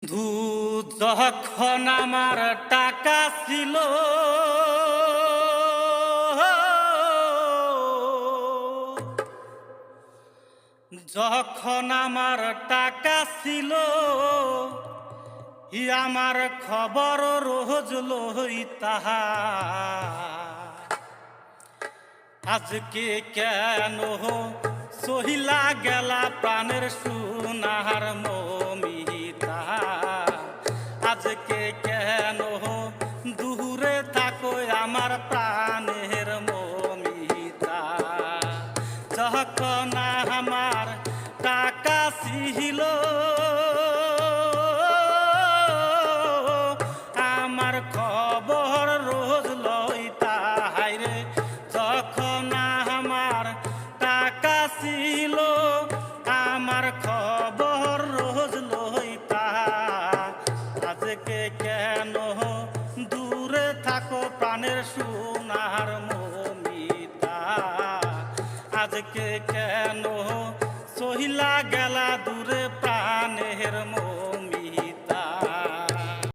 বন্ধু যখন আমার টাকা ছিল, যখন আমার টাকা ছিল, আমার খবর রোজ লইতা। আজকে কেন সহিলা গেলা প্রাণের সোনার মমিতা? আজকে কেন দূরে থাকো আমার প্রাণের মমিতা? যখন আমার টাকা ছিল, আমার খবর রোজ লইতা। হায়রে যখন আমার টাকা ছিল, আমার খবর রোজ লইতা। আজকে কেন দূরে থাকো প্রাণের সোনার মমিতা? আজকে কেন সহিলা গেলা দূরে